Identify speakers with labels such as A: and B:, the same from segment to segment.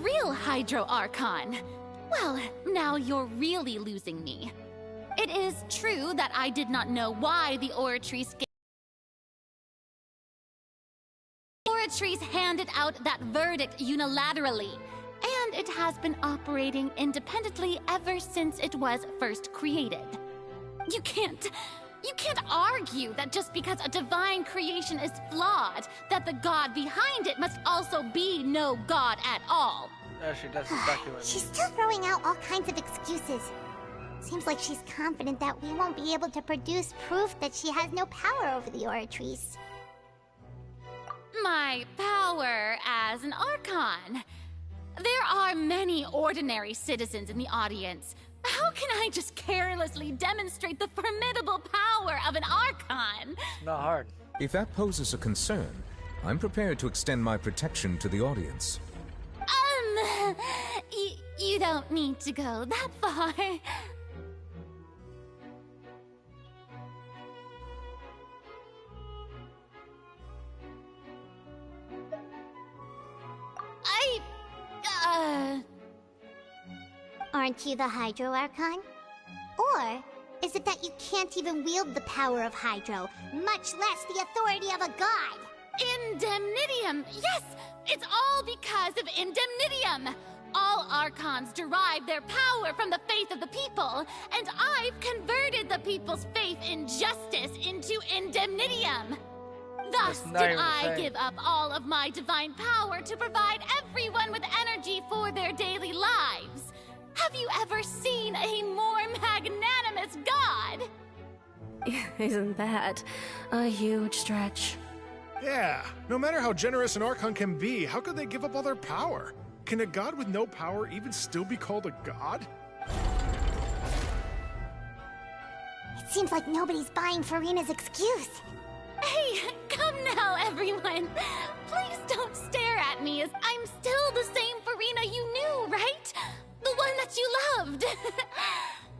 A: real Hydro Archon. Well, now you're really losing me. It is true that I did not know why the Oratrice handed out that verdict unilaterally, and it has been operating independently ever since it was first created. You can't argue that just because a divine creation is flawed, that the god behind it must also be no god at all.
B: Actually, that's exactly what I mean.
C: She's still throwing out all kinds of excuses. Seems like she's confident that we won't be able to produce proof that she has no power over the Oratrice.
A: My power as an Archon. There are many ordinary citizens in the audience. How can I just carelessly demonstrate the formidable power of an Archon?
B: It's not hard.
D: If that poses a concern, I'm prepared to extend my protection to the audience.
A: You don't need to go that far.
C: Aren't you the Hydro Archon? Or is it that you can't even wield the power of Hydro, much less the authority of a god?
A: Indemnitium! Yes! It's all because of Indemnitium! All Archons derive their power from the faith of the people, and I've converted the people's faith in justice into Indemnitium! Thus did I give up all of my divine power to provide everyone with energy for their daily lives. Have you ever seen a more magnanimous god?
E: Isn't that a huge stretch?
F: Yeah, no matter how generous an Archon can be, how could they give up all their power? Can a god with no power even still be called a god?
C: It seems like nobody's buying Farina's excuse.
A: Hey, come now, everyone. Please don't stare at me as I'm still the same Farina you knew, right? The one that you loved.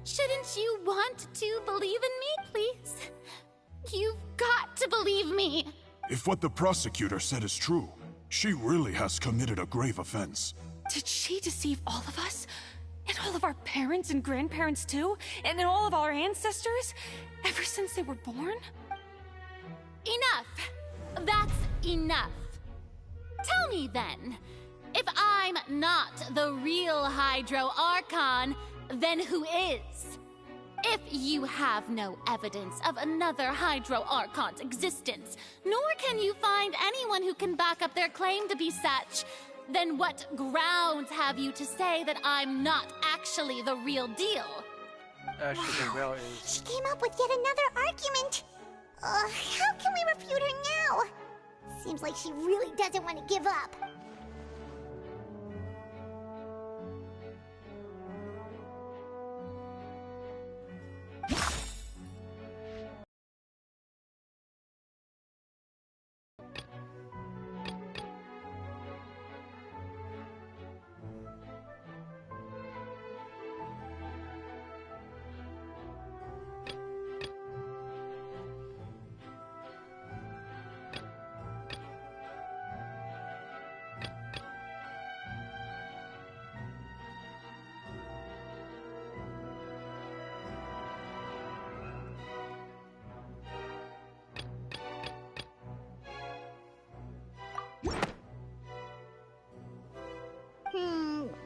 A: Shouldn't you want to believe in me, please? You've got to believe me.
G: If what the prosecutor said is true, she really has committed a grave offense.
E: Did she deceive all of us? And all of our parents and grandparents too? And all of our ancestors? Ever since they were born?
A: Enough. That's enough. Tell me then, if I'm not the real Hydro Archon, then who is? If you have no evidence of another Hydro Archon's existence, nor can you find anyone who can back up their claim to be such, then what grounds have you to say that I'm not actually the real deal?
B: Actually, the real is...
C: She came up with yet another argument. How can we refute her now? Seems like she really doesn't want to give up.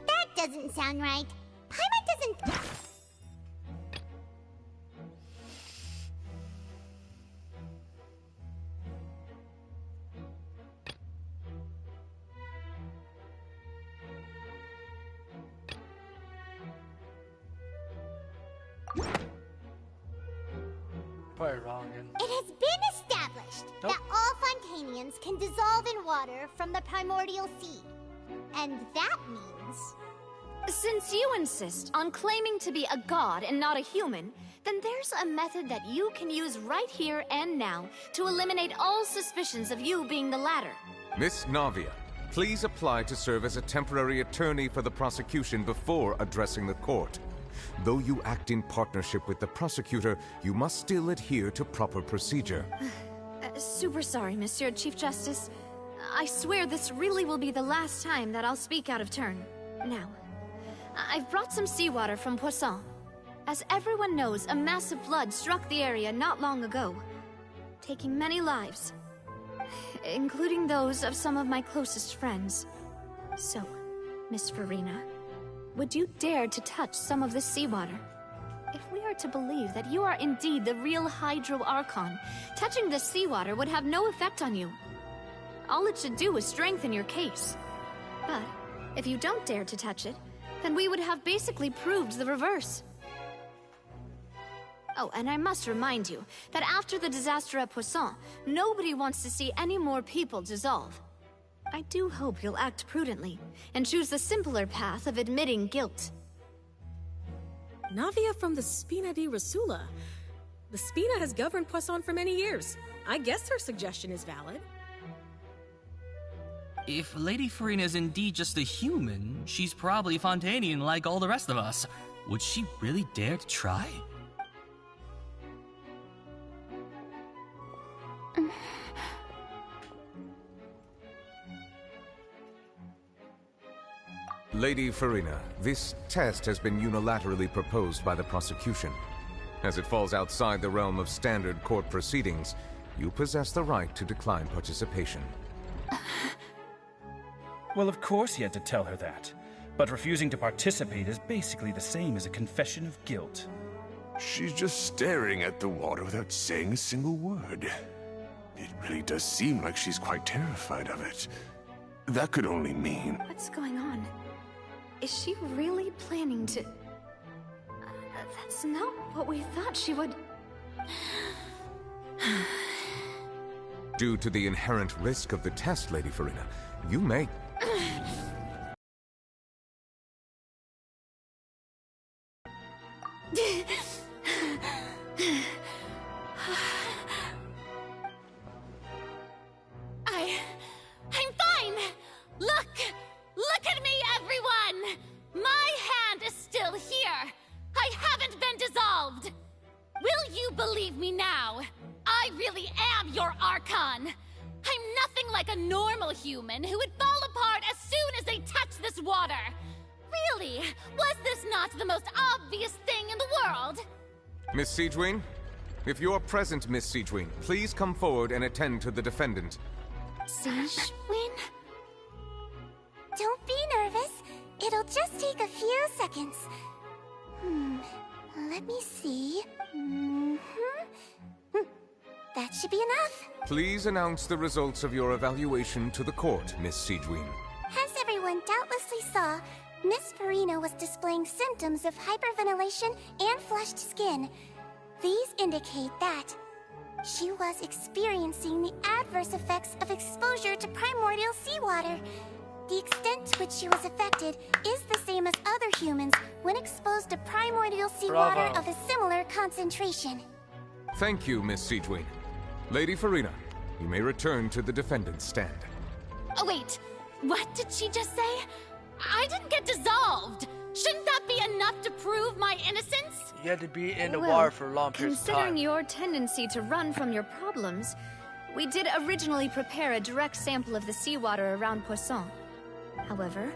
C: That doesn't sound right. Paimon doesn't...
B: Probably wrong again.
C: It has been established that all Fontainians can dissolve in water from the primordial sea. And that means...
E: Since you insist on claiming to be a god and not a human, then there's a method that you can use right here and now to eliminate all suspicions of you being the latter.
D: Miss Navia, please apply to serve as a temporary attorney for the prosecution before addressing the court. Though you act in partnership with the prosecutor, you must still adhere to proper procedure.
E: Super sorry, Monsieur Chief Justice. I swear this really will be the last time that I'll speak out of turn. Now, I've brought some seawater from Poisson. As everyone knows, a massive flood struck the area not long ago, taking many lives, including those of some of my closest friends. So, Miss Farina, would you dare to touch some of this seawater? If we are to believe that you are indeed the real Hydro Archon, touching this seawater would have no effect on you. All it should do is strengthen your case. But if you don't dare to touch it, then we would have basically proved the reverse. Oh, and I must remind you that after the disaster at Poisson, nobody wants to see any more people dissolve. I do hope you'll act prudently and choose the simpler path of admitting guilt.
H: Navia from the Spina di Rasula. The Spina has governed Poisson for many years. I guess her suggestion is valid.
I: If Lady Farina is indeed just a human, she's probably Fontainian like all the rest of us. Would she really dare to try?
D: Lady Farina, this test has been unilaterally proposed by the prosecution. As it falls outside the realm of standard court proceedings, you possess the right to decline participation.
J: Well, of course he had to tell her that. But refusing to participate is basically the same as a confession of guilt.
G: She's just staring at the water without saying a single word. It really does seem like she's quite terrified of it. That could only mean...
E: What's going on? Is she really planning to... that's not what we thought she would...
D: Due to the inherent risk of the test, Lady Farina, you may...
A: I'm fine! Look at me, everyone! My hand is still here! I haven't been dissolved! Will you believe me now? I really am your Archon! I'm nothing like a normal human who would fall apart as soon as they touch this water! Really? Was this not the most obvious thing in the world?
D: Miss Siegewin? If you're present, Miss Siegewin, please come forward and attend to the defendant.
C: Siegewin? Don't be nervous. It'll just take a few seconds. Let me see. That should be enough.
D: Please announce the results of your evaluation to the court, Miss Siegewin.
C: As everyone doubtlessly saw, Miss Farina was displaying symptoms of hyperventilation and flushed skin. These indicate that she was experiencing the adverse effects of exposure to primordial seawater. The extent to which she was affected is the same as other humans when exposed to primordial seawater of a similar concentration.
D: Thank you, Miss Siegewin. Lady Farina, you may return to the defendant's stand.
A: Oh wait, what did she just say? I didn't get dissolved! Shouldn't that be enough to prove my innocence?
B: You had to be in the water for a long period of time.
E: Considering your tendency to run from your problems, we did originally prepare a direct sample of the seawater around Poisson. However,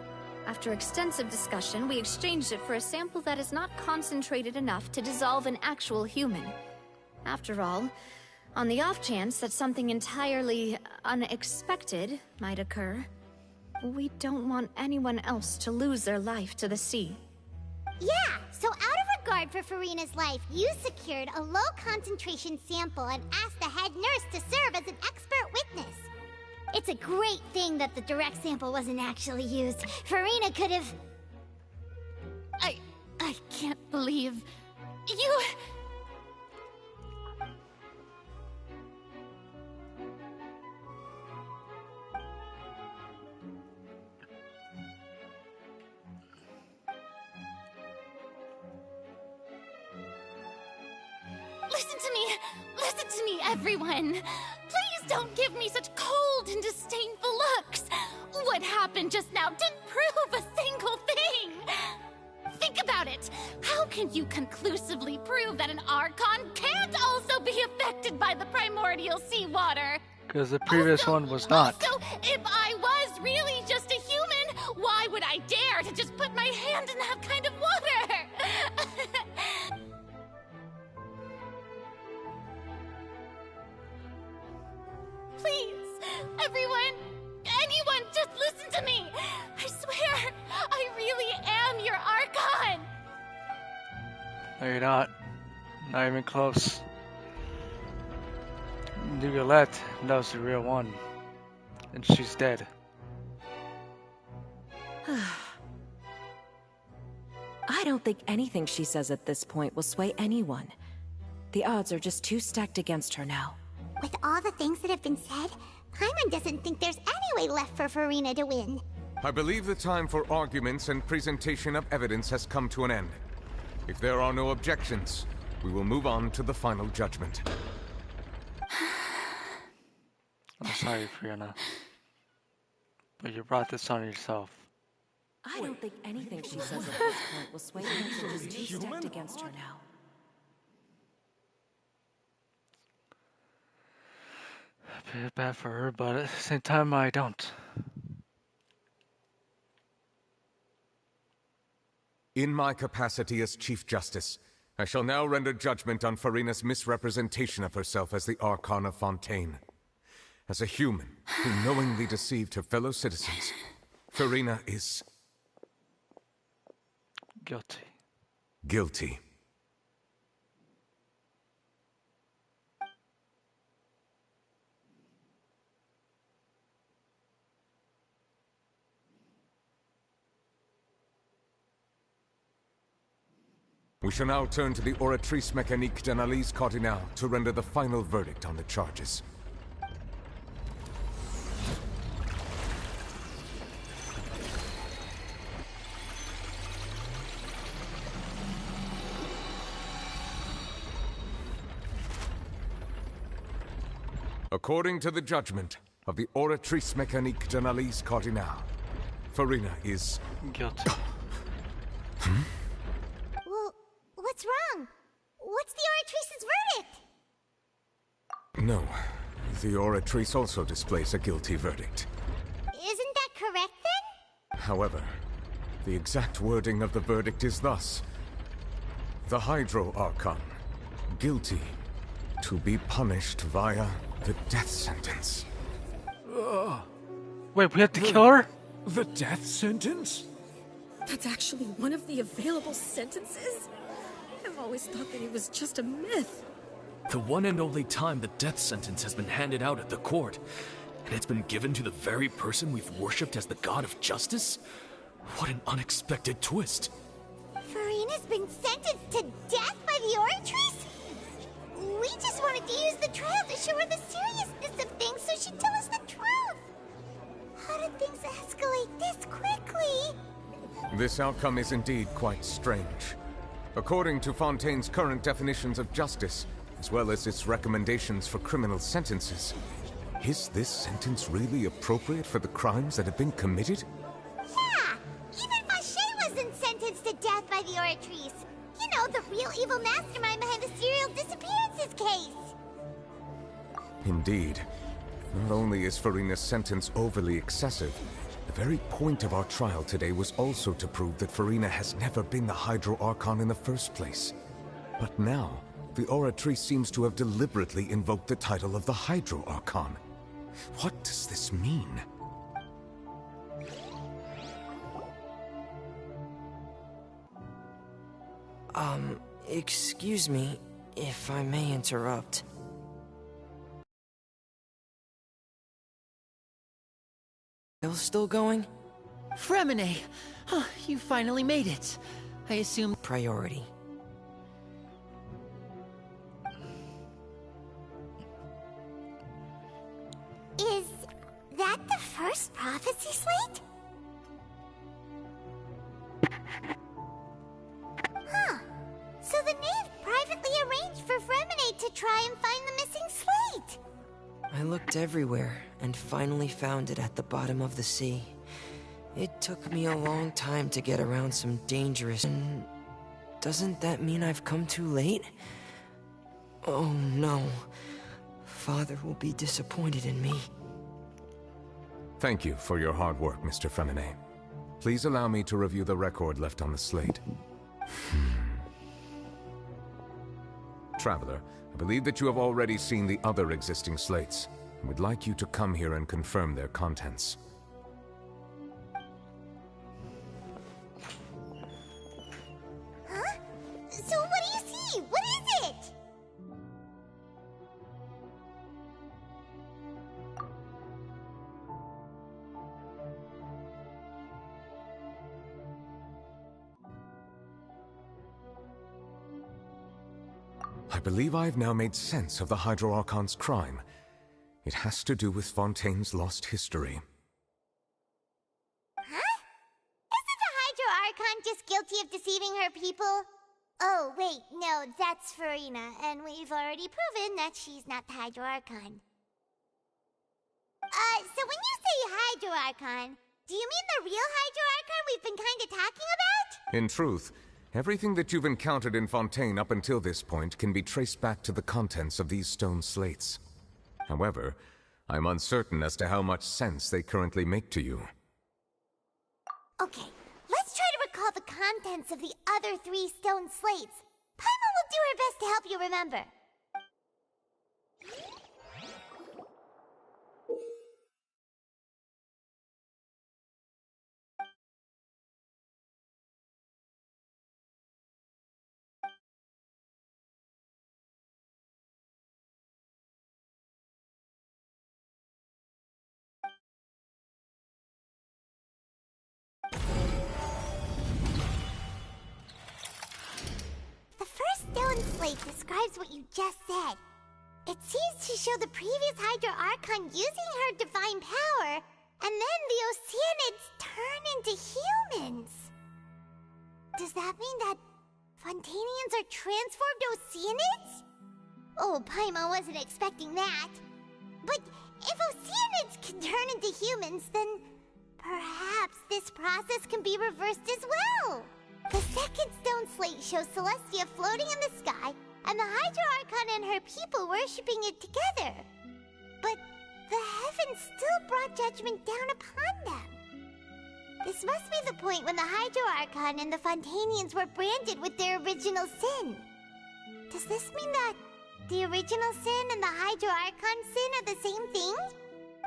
E: after extensive discussion, we exchanged it for a sample that is not concentrated enough to dissolve an actual human. After all, on the off chance that something entirely unexpected might occur, we don't want anyone else to lose their life to the sea.
C: Yeah, so out of regard for Farina's life, you secured a low-concentration sample and asked the head nurse to serve as an expert witness. It's a great thing that the direct sample wasn't actually used. Farina could have...
A: I can't believe... you... Listen to me, everyone! Please don't give me such cold and disdainful looks! What happened just now didn't prove a single thing! Think about it! How can you conclusively prove that an Archon can't also be affected by the primordial seawater?
B: Because the previous one was not.
A: Also, If I was really just a human, why would I dare to just put my hand in that kind of water? Please, everyone, anyone, just listen to me. I swear, I really am your archon.
B: No, you're not. Not even close. Nicolette knows the real one. And she's dead.
K: I don't think anything she says at this point will sway anyone. The odds are just too stacked against her now.
C: With all the things that have been said, Paimon doesn't think there's any way left for Furina to win.
D: I believe the time for arguments and presentation of evidence has come to an end. If there are no objections, we will move on to the final judgment.
B: I'm sorry, Furina. But you brought this on yourself.
K: I don't think anything she says at this point will sway anyone. She's too stacked against her now.
B: I feel bad for her, but at the same time, I don't.
D: In my capacity as Chief Justice, I shall now render judgment on Furina's misrepresentation of herself as the Archon of Fontaine. As a human who knowingly deceived her fellow citizens, Furina is...
B: guilty.
D: Guilty. We shall now turn to the Oratrice Mécanique d'Analyse Cardinale to render the final verdict on the charges. According to the judgment of the Oratrice Mécanique d'Analyse Cardinale, Furina is...
B: guilty.
C: Well, what's wrong? What's the Oratrice's verdict?
D: No. The Oratrice also displays a guilty verdict.
C: Isn't that correct then?
D: However, the exact wording of the verdict is thus. The Hydro Archon, guilty, to be punished via the death sentence.
B: Wait, we have to kill her?
F: The death sentence?
H: That's actually one of the available sentences? I've always thought that it was just a myth.
L: The one and only time the death sentence has been handed out at the court, and it's been given to the very person we've worshipped as the god of justice? What an unexpected twist.
C: Furina's been sentenced to death by the Oratrice? We just wanted to use the trial to show her the seriousness of things so she'd tell us the truth. How did things escalate this quickly?
D: This outcome is indeed quite strange. According to Fontaine's current definitions of justice, as well as its recommendations for criminal sentences, is this sentence really appropriate for the crimes that have been committed?
C: Yeah! Even Vacher wasn't sentenced to death by the Oratrice. You know, the real evil mastermind behind the serial disappearances case.
D: Indeed. Not only is Furina's sentence overly excessive, the very point of our trial today was also to prove that Furina has never been the Hydro Archon in the first place. But now, the Oratrice seems to have deliberately invoked the title of the Hydro Archon. What does this mean?
M: Excuse me, if I may interrupt. Still going?
N: Fremine! Huh, you finally made it. I assume...
M: Priority.
C: Is that the first prophecy slate? Huh. So the knave privately arranged for Fremine to try and find the missing slate.
M: I looked everywhere and finally found it at the bottom of the sea. It took me a long time to get around some dangerous... And doesn't that mean I've come too late? Oh no. Father will be disappointed in me.
D: Thank you for your hard work, Mr. Fremine. Please allow me to review the record left on the slate. Traveler, I believe that you have already seen the other existing slates. I would like you to come here and confirm their contents.
C: Huh? So what do you see? What is it?
D: I believe I've now made sense of the Hydro Archon's crime. It has to do with Fontaine's lost history.
C: Huh? Isn't the Hydro Archon just guilty of deceiving her people? Oh, wait, no, that's Farina, and we've already proven that she's not the Hydro Archon. So when you say Hydro Archon, do you mean the real Hydro Archon we've been kinda talking about?
D: In truth, everything that you've encountered in Fontaine up until this point can be traced back to the contents of these stone slates. However, I'm uncertain as to how much sense they currently make to you.
C: Okay, let's try to recall the contents of the other 3 stone slates. Paimon will do her best to help you remember. The first stone slate describes what you just said. It seems to show the previous Hydro Archon using her divine power, and then the Oceanids turn into humans. Does that mean that Fontainians are transformed Oceanids? Oh, Paimon wasn't expecting that. But if Oceanids can turn into humans, then perhaps this process can be reversed as well. The second stone slate shows Celestia floating in the sky, and the Hydro Archon and her people worshipping it together. But the heavens still brought judgment down upon them. This must be the point when the Hydro Archon and the Fontainians were branded with their original sin. Does this mean that the original sin and the Hydro Archon sin are the same thing?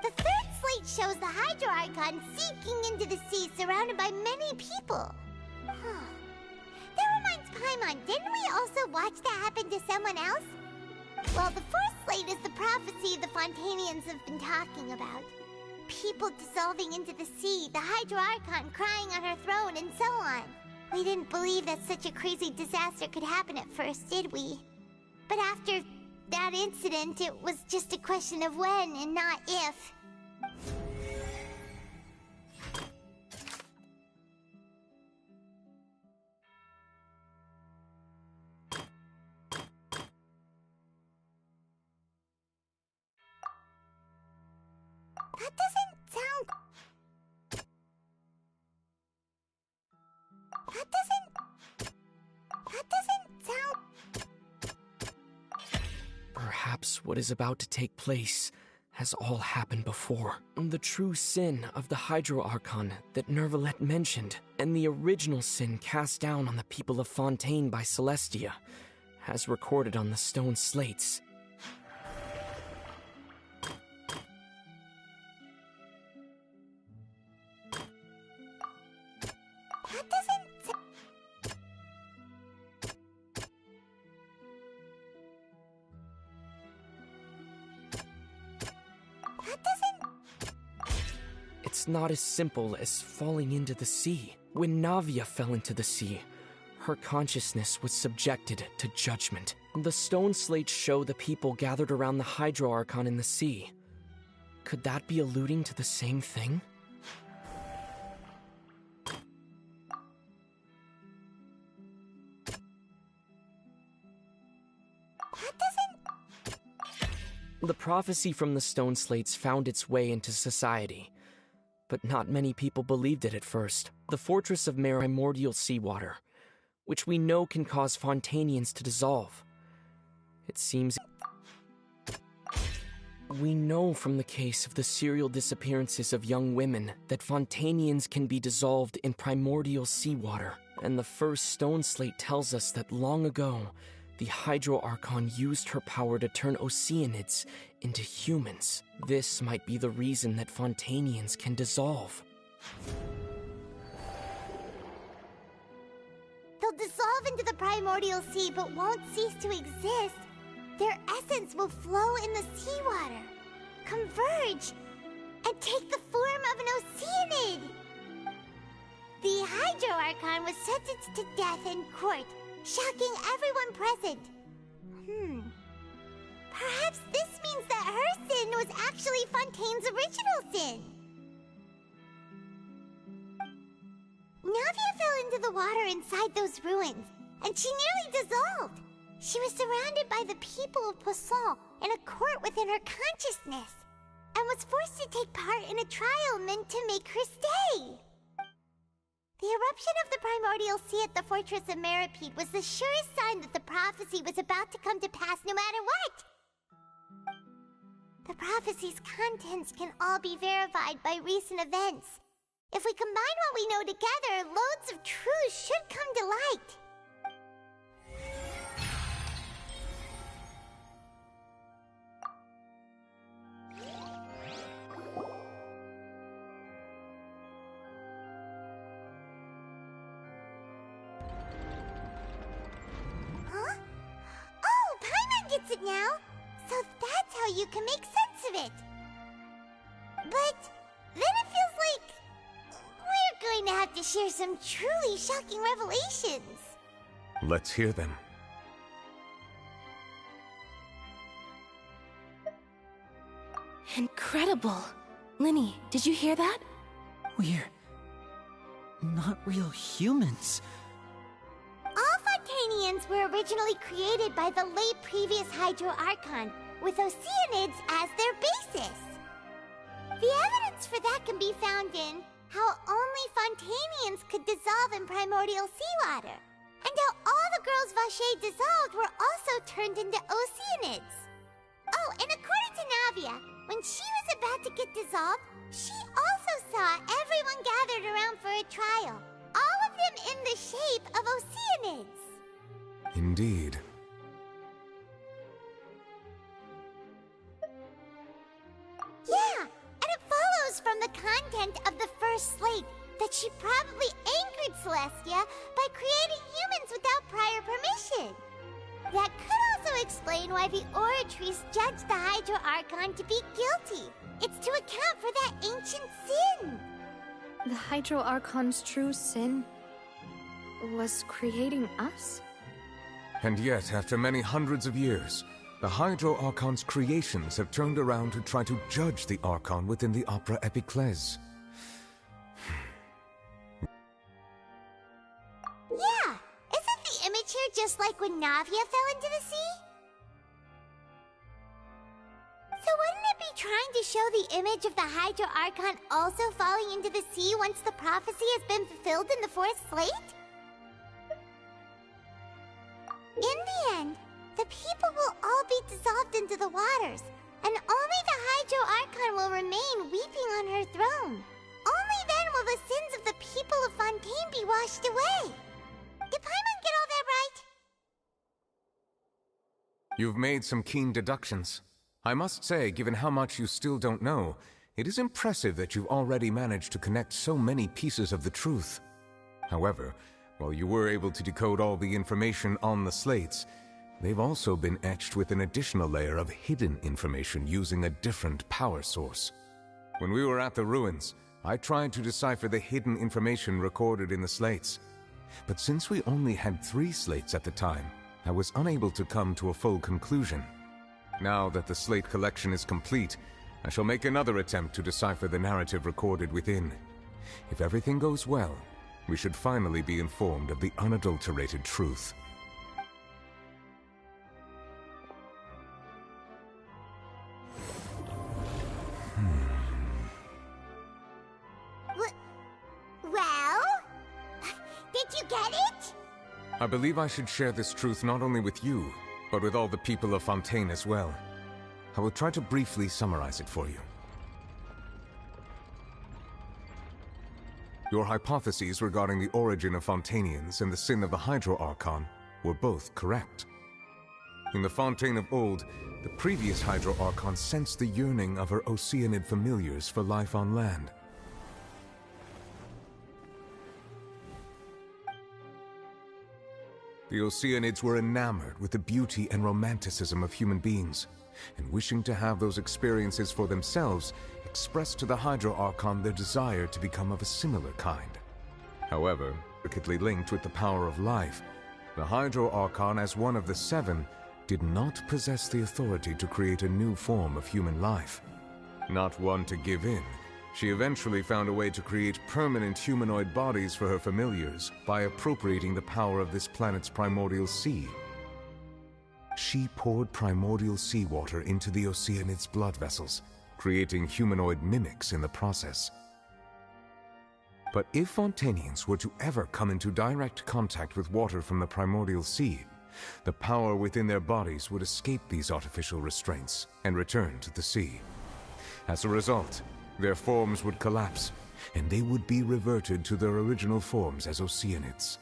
C: The third slate shows the Hydro Archon sinking into the sea surrounded by many people. That reminds Paimon, didn't we also watch that happen to someone else? Well, the fourth slate is the prophecy the Fontainians have been talking about. People dissolving into the sea, the Hydro Archon crying on her throne, and so on. We didn't believe that such a crazy disaster could happen at first, did we? But after that incident, it was just a question of when and not if. That doesn't sound... That doesn't sound...
L: Perhaps what is about to take place has all happened before. The true sin of the Hydro Archon that Nervalette mentioned, and the original sin cast down on the people of Fontaine by Celestia, as recorded on the stone slates.
C: That doesn't... That doesn't...
L: It's not as simple as falling into the sea. When Navia fell into the sea, her consciousness was subjected to judgment. The stone slates show the people gathered around the Hydro Archon in the sea. Could that be alluding to the same thing? The prophecy from the stone slates found its way into society, but not many people believed it at first. The fortress of primordial seawater, which we know can cause Fontainians to dissolve. It seems We know from the case of the serial disappearances of young women that Fontainians can be dissolved in primordial seawater. And the first stone slate tells us that long ago, the Hydro Archon used her power to turn Oceanids into humans. This might be the reason that Fontainians can dissolve.
C: They'll dissolve into the primordial sea but won't cease to exist. Their essence will flow in the seawater, converge, and take the form of an Oceanid. The Hydro Archon was sentenced to death in court, shocking everyone present. Perhaps this means that her sin was actually Fontaine's original sin. Navia fell into the water inside those ruins, and she nearly dissolved. She was surrounded by the people of Poisson in a court within her consciousness, and was forced to take part in a trial meant to make her stay. The eruption of the primordial sea at the fortress of Meripede was the surest sign that the prophecy was about to come to pass no matter what. The prophecy's contents can all be verified by recent events. If we combine what we know together, loads of truths should come to light. Huh? Oh, Paimon gets it now! So that's how you can make sense of it. But then it feels like we're going to have to share some truly shocking revelations.
D: Let's hear them.
O: Incredible. Linny, did you hear that?
N: We're not real humans.
C: All Fontainians were originally created by the late previous Hydro Archon, with Oceanids as their basis. The evidence for that can be found in how only Fontainians could dissolve in primordial seawater, and how all the girls Vacher dissolved were also turned into Oceanids. Oh, and according to Navia, when she was about to get dissolved, she also saw everyone gathered around for a trial, all of them in the shape of Oceanids.
D: Indeed.
C: Yeah, and it follows from the content of the first slate that she probably angered Celestia by creating humans without prior permission. That could also explain why the Oratrice judged the Hydro Archon to be guilty. It's to account for that ancient sin.
E: The Hydro Archon's true sin was creating us?
D: And yet, after many hundreds of years, the Hydro Archon's creations have turned around to try to judge the Archon within the Opera Epiclese.
C: Yeah, isn't the image here just like when Navia fell into the sea? So wouldn't it be trying to show the image of the Hydro Archon also falling into the sea once the prophecy has been fulfilled in the fourth slate? In the end, the people will all be dissolved into the waters, and only the Hydro Archon will remain weeping on her throne. Only then will the sins of the people of Fontaine be washed away. Did Paimon get all that right?
D: You've made some keen deductions. I must say, given how much you still don't know, it is impressive that you've already managed to connect so many pieces of the truth. However, while you were able to decode all the information on the slates, they've also been etched with an additional layer of hidden information using a different power source. When we were at the ruins, I tried to decipher the hidden information recorded in the slates. But since we only had 3 slates at the time, I was unable to come to a full conclusion. Now that the slate collection is complete, I shall make another attempt to decipher the narrative recorded within. If everything goes well, we should finally be informed of the unadulterated truth.
C: Well? Did you get it?
D: I believe I should share this truth not only with you, but with all the people of Fontaine as well. I will try to briefly summarize it for you. Your hypotheses regarding the origin of Fontainians and the sin of the Hydro Archon were both correct. In the Fontaine of old, the previous Hydro Archon sensed the yearning of her Oceanid familiars for life on land. The Oceanids were enamored with the beauty and romanticism of human beings, and wishing to have those experiences for themselves, expressed to the Hydro Archon their desire to become of a similar kind. However, intricately linked with the power of life, the Hydro Archon, as one of the seven, did not possess the authority to create a new form of human life. Not one to give in, she eventually found a way to create permanent humanoid bodies for her familiars by appropriating the power of this planet's primordial sea. She poured primordial seawater into the Oceanids' blood vessels, creating humanoid mimics in the process. But if Fontainians were to ever come into direct contact with water from the primordial sea, the power within their bodies would escape these artificial restraints and return to the sea. As a result, their forms would collapse, and they would be reverted to their original forms as Oceanids.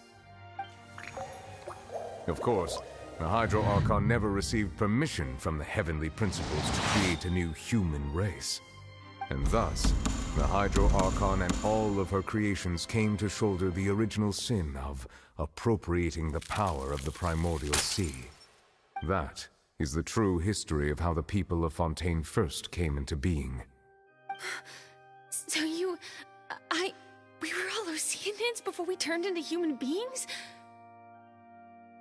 D: Of course, the Hydro Archon never received permission from the heavenly principles to create a new human race. And thus, the Hydro Archon and all of her creations came to shoulder the original sin of appropriating the power of the primordial sea. That is the true history of how the people of Fontaine first came into being.
O: So we were all Oceanids before we turned into human beings?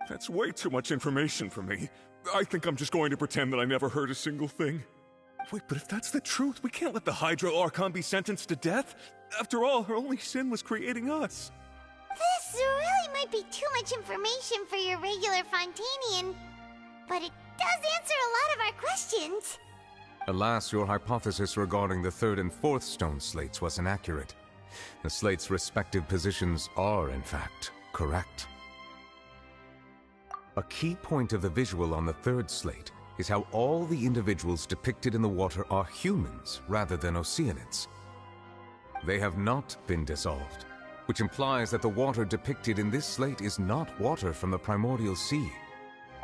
G: That's way too much information for me. I think I'm just going to pretend that I never heard a single thing. Wait, but if that's the truth, we can't let the Hydro Archon be sentenced to death. After all, her only sin was creating us.
C: This really might be too much information for your regular Fontainian, but it does answer a lot of our questions.
D: Alas, your hypothesis regarding the third and fourth stone slates was inaccurate. The slates' respective positions are, in fact, correct. A key point of the visual on the third slate is how all the individuals depicted in the water are humans rather than Oceanids. They have not been dissolved, which implies that the water depicted in this slate is not water from the primordial sea.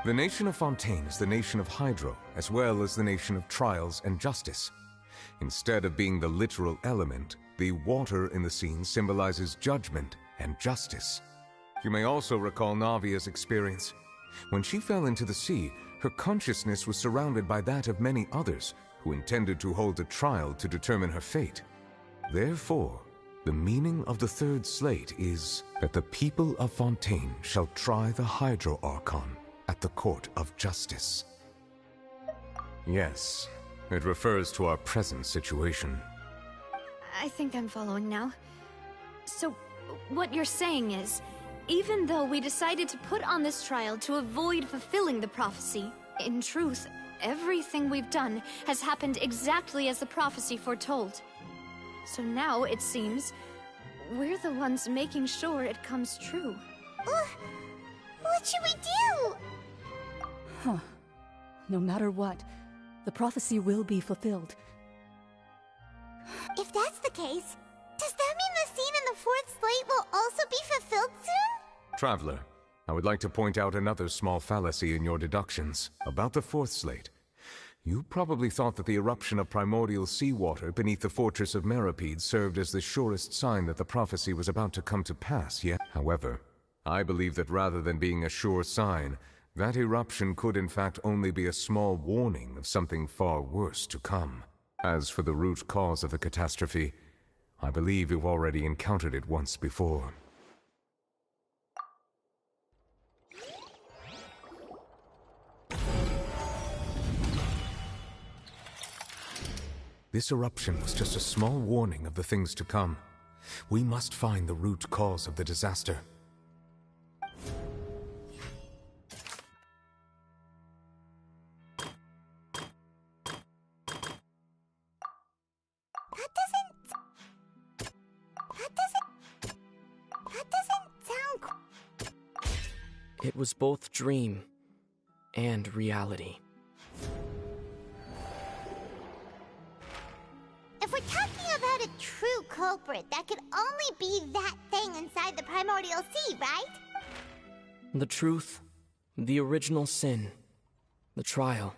D: The nation of Fontaine is the nation of Hydro, as well as the nation of trials and justice. Instead of being the literal element, the water in the scene symbolizes judgment and justice. You may also recall Navia's experience. When she fell into the sea, her consciousness was surrounded by that of many others who intended to hold a trial to determine her fate. Therefore, the meaning of the third slate is that the people of Fontaine shall try the Hydro Archon at the court of justice. Yes, it refers to our present situation.
E: I think I'm following now. So, what you're saying is, even though we decided to put on this trial to avoid fulfilling the prophecy, in truth, everything we've done has happened exactly as the prophecy foretold. So now, it seems, we're the ones making sure it comes true.
C: What should we do?
P: Huh. No matter what, the prophecy will be fulfilled.
C: If that's the case, does that mean the scene in the fourth slate will also be fulfilled soon?
D: Traveler, I would like to point out another small fallacy in your deductions about the fourth slate. You probably thought that the eruption of primordial seawater beneath the fortress of Meripede served as the surest sign that the prophecy was about to come to pass, yet, however, I believe that rather than being a sure sign, that eruption could in fact only be a small warning of something far worse to come. As for the root cause of the catastrophe, I believe you've already encountered it once before. This eruption was just a small warning of the things to come. We must find the root cause of the disaster.
L: It was both dream and reality.
Q: culprit. That could only be that thing inside the primordial sea, right?
L: The truth, the original sin, the trial,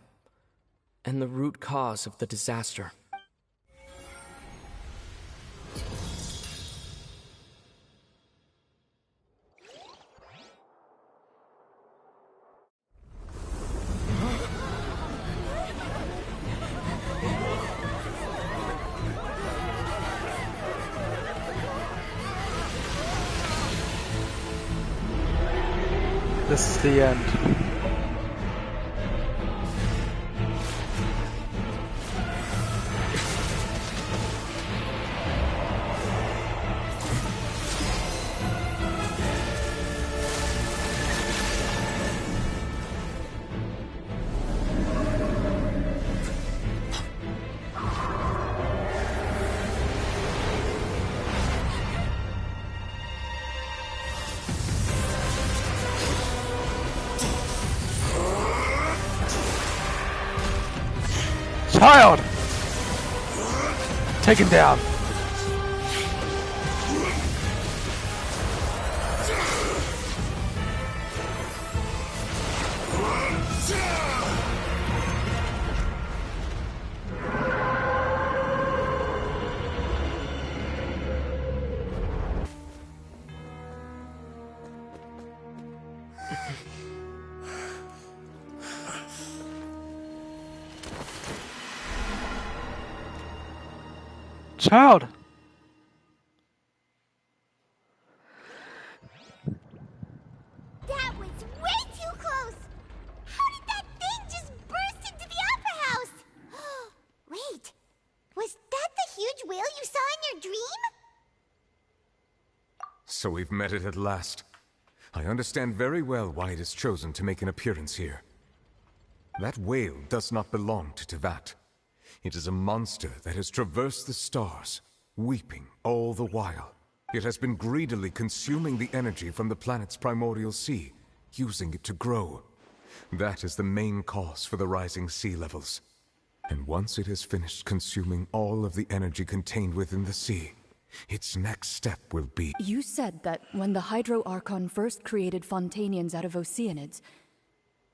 L: and the root cause of the disaster.
B: This is the end. Child! Take him down. Child!
Q: That was way too close! How did that thing just burst into the Opera House? Wait, was that the huge whale you saw in your dream?
D: So we've met it at last. I understand very well why it has chosen to make an appearance here. That whale does not belong to Tevat. It is a monster that has traversed the stars, weeping all the while. It has been greedily consuming the energy from the planet's primordial sea, using it to grow. That is the main cause for the rising sea levels. And once it has finished consuming all of the energy contained within the sea, its next step will be...
P: You said that when the Hydro Archon first created Fontanians out of Oceanids,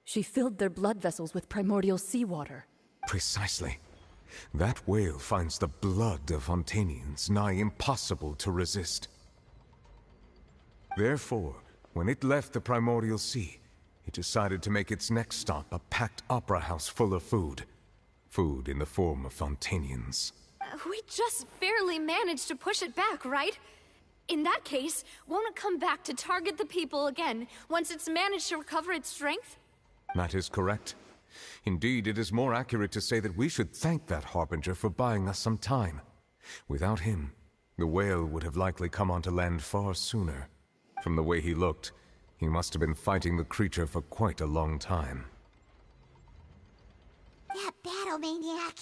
P: she filled their blood vessels with primordial seawater.
D: Precisely. That whale finds the blood of Fontanians nigh impossible to resist. Therefore, when it left the primordial sea, it decided to make its next stop a packed opera house full of food. Food in the form of Fontanians.
E: We just barely managed to push it back, right? In that case, won't it come back to target the people again once it's managed to recover its strength?
D: That is correct. Indeed, it is more accurate to say that we should thank that Harbinger for buying us some time. Without him, the whale would have likely come onto land far sooner. From the way he looked, he must have been fighting the creature for quite a long time.
Q: That battle maniac.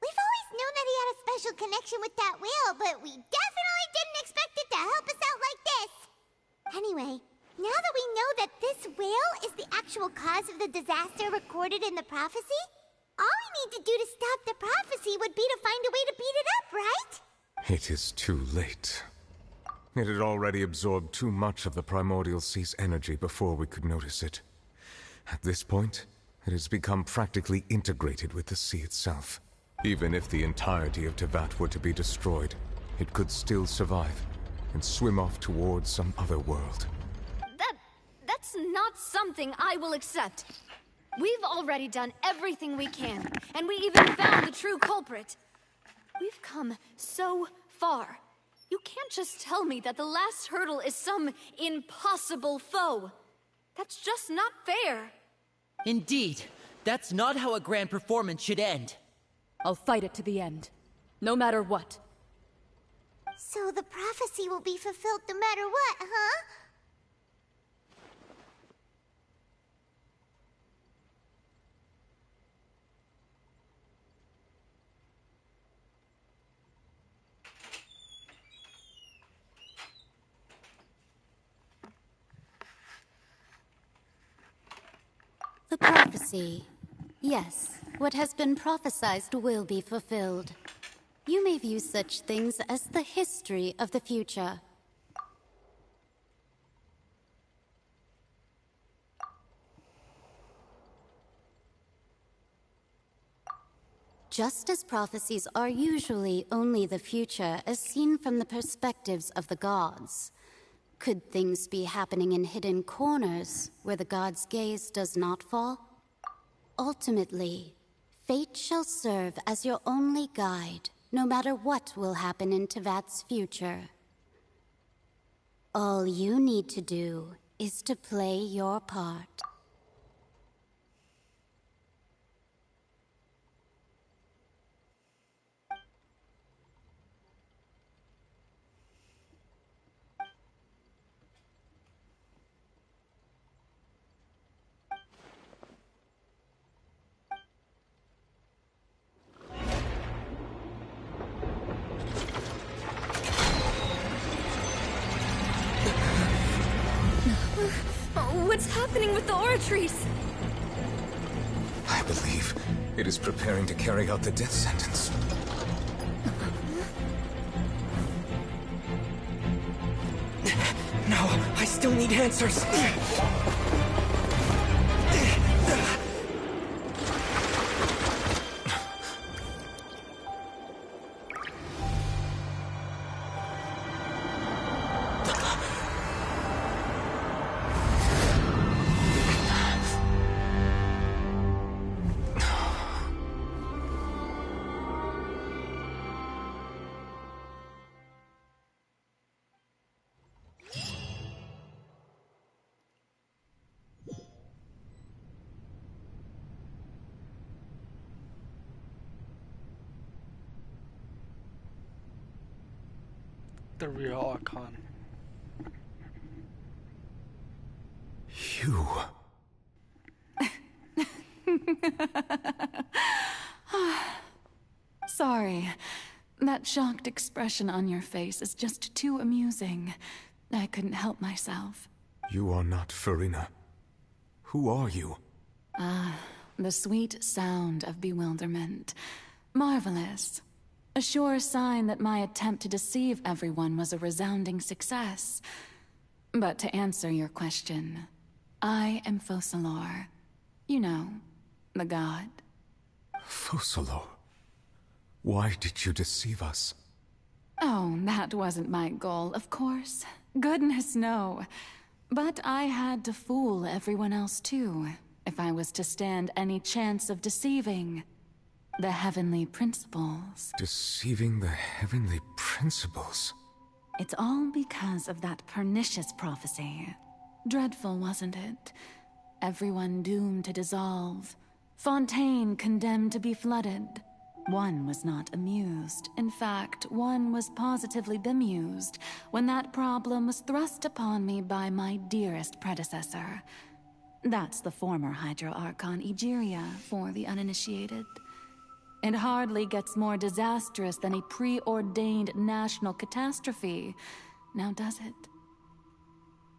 Q: We've always known that he had a special connection with that whale, but we definitely didn't expect it to help us out like this. Anyway, now that we know that this whale is the actual cause of the disaster recorded in the prophecy, all we need to do to stop the prophecy would be to find a way to beat it up, right?
D: It is too late. It had already absorbed too much of the primordial sea's energy before we could notice it. At this point, it has become practically integrated with the sea itself. Even if the entirety of Tevat were to be destroyed, it could still survive and swim off towards some other world.
E: That's not something I will accept. We've already done everything we can, and we even found the true culprit. We've come so far. You can't just tell me that the last hurdle is some impossible foe. That's just not fair.
N: Indeed, that's not how a grand performance should end.
P: I'll fight it to the end, no matter what.
Q: So the prophecy will be fulfilled no matter what, huh?
A: The prophecy. Yes, what has been prophesied will be fulfilled.
R: You may view such things as the history of the future. Just as prophecies are usually only the future as seen from the perspectives of the gods, could things be happening in hidden corners where the gods' gaze does not fall? Ultimately, fate shall serve as your only guide, no matter what will happen in Tevat's future. All you need to do is to play your part.
E: What's happening with the oratories?
D: I believe it is preparing to carry out the death sentence.
L: No, I still need answers.
B: The real archon.
D: You.
P: Sorry. That shocked expression on your face is just too amusing. I couldn't help myself.
D: You are not Farina. Who are you?
P: The sweet sound of bewilderment. Marvelous. A sure sign that my attempt to deceive everyone was a resounding success. But to answer your question, I am Focalor. You know, the god.
D: Focalor? Why did you deceive us?
P: Oh, that wasn't my goal, of course. Goodness, no. But I had to fool everyone else too, if I was to stand any chance of deceiving the heavenly principles.
D: Deceiving the heavenly principles?
P: It's all because of that pernicious prophecy. Dreadful, wasn't it? Everyone doomed to dissolve. Fontaine condemned to be flooded. One was not amused. In fact, one was positively bemused when that problem was thrust upon me by my dearest predecessor. That's the former Hydro Archon Egeria for the uninitiated. It hardly gets more disastrous than a preordained national catastrophe, now does it?